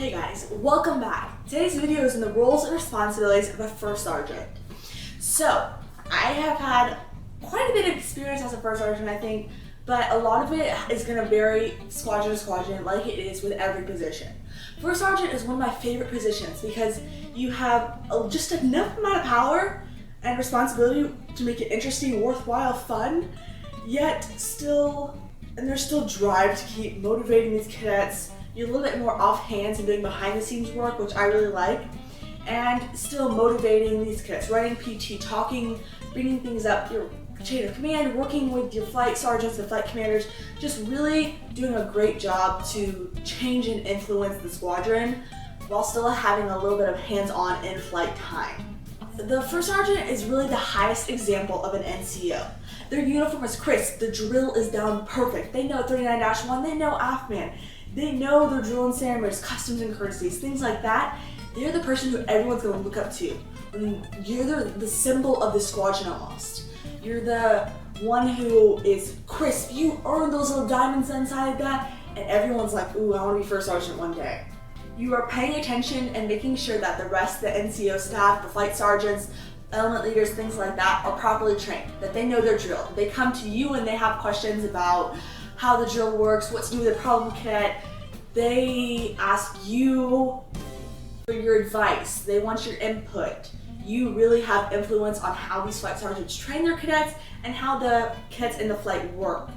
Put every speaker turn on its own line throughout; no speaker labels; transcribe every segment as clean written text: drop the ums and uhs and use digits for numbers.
Hey guys, welcome back. Today's video is on the roles and responsibilities of a first sergeant. So, I have had quite a bit of experience as a first sergeant, I think, but a lot of it is going to vary squadron to squadron like it is with every position. First sergeant is one of my favorite positions because you have just enough amount of power and responsibility to make it interesting, worthwhile, fun, yet there's still drive to keep motivating these cadets. You're a little bit more off hands and doing behind the scenes work, which I really like, and still motivating these cadets, running PT, talking, bringing things up, your chain of command, working with your flight sergeants and flight commanders, just really doing a great job to change and influence the squadron while still having a little bit of hands-on in-flight time. The first sergeant is really the highest example of an NCO. Their uniform is crisp, the drill is down perfect. They know 39-1, they know AFMAN. They know their drill and ceremonies, customs and courtesies, things like that. They're the person who everyone's going to look up to. You're the symbol of the squadron almost. You're the one who is crisp. You earn those little diamonds inside of that, and everyone's like, ooh, I want to be first sergeant one day. You are paying attention and making sure that the rest of the NCO staff, the flight sergeants, element leaders, things like that, are properly trained, that they know their drill. They come to you and they have questions about how the drill works, what to do with a problem cadet. They ask you for your advice. They want your input. You really have influence on how these flight sergeants train their cadets and how the cadets in the flight work.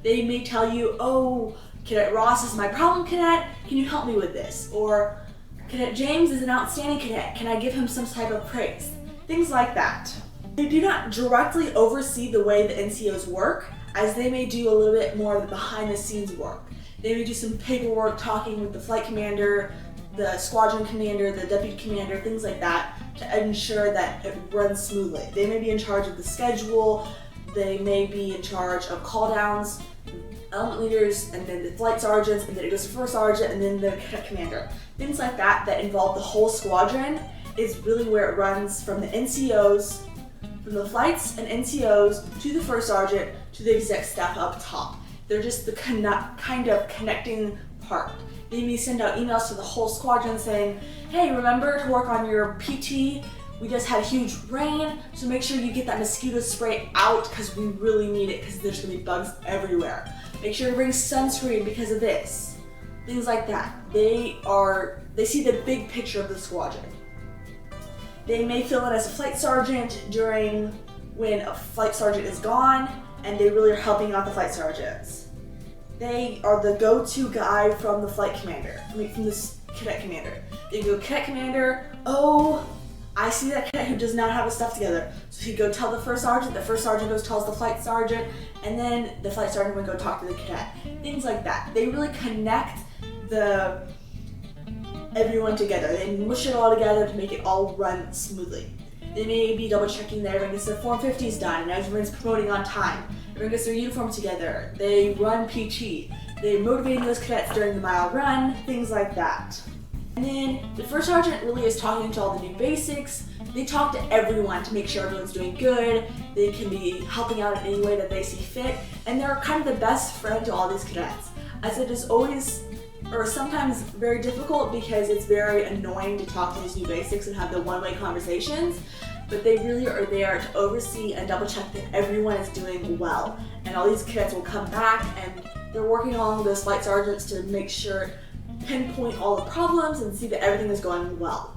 They may tell you, oh, Cadet Ross is my problem cadet, can you help me with this? Or Cadet James is an outstanding cadet, can I give him some type of praise? Things like that. They do not directly oversee the way the NCOs work, as they may do a little bit more of the behind the scenes work. They may do some paperwork, talking with the flight commander, the squadron commander, the deputy commander, things like that, to ensure that it runs smoothly. They may be in charge of the schedule, they may be in charge of call downs, element leaders, and then the flight sergeants, and then it goes to first sergeant, and then the cadet commander. Things like that that involve the whole squadron is really where it runs from the NCOs, from the flights and NCOs to the first sergeant to the exec staff up top. They're just the kind of connecting part. They may send out emails to the whole squadron saying, hey, remember to work on your PT? We just had a huge rain, so make sure you get that mosquito spray out because we really need it because there's gonna be bugs everywhere. Make sure to bring sunscreen because of this. Things like that. They see the big picture of the squadron. They may fill in as a flight sergeant when a flight sergeant is gone, and they really are helping out the flight sergeants. They are the go-to guy from the flight commander, from the cadet commander. They go, cadet commander, oh, I see that cadet who does not have his stuff together. So he'd go tell the first sergeant goes tells the flight sergeant, and then the flight sergeant would go talk to the cadet. Things like that. They really connect everyone together. They mush it all together to make it all run smoothly. They may be double checking that everyone gets their Form 50s done and everyone's promoting on time. Everyone gets their uniform together. They run PT. They're motivating those cadets during the mile run, things like that. And then the first sergeant really is talking to all the new basics. They talk to everyone to make sure everyone's doing good. They can be helping out in any way that they see fit. And they're kind of the best friend to all these cadets, as it is always or sometimes very difficult because it's very annoying to talk to these new basics and have the one-way conversations, but they really are there to oversee and double check that everyone is doing well. And all these cadets will come back and they're working along with those flight sergeants to make sure, pinpoint all the problems and see that everything is going well.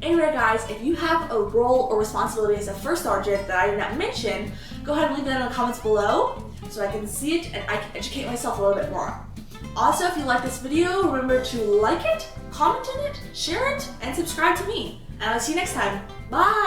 Anyway guys, if you have a role or responsibility as a first sergeant that I did not mention, go ahead and leave that in the comments below so I can see it and I can educate myself a little bit more. Also, if you like this video, remember to like it, comment on it, share it, and subscribe to me. And I'll see you next time. Bye!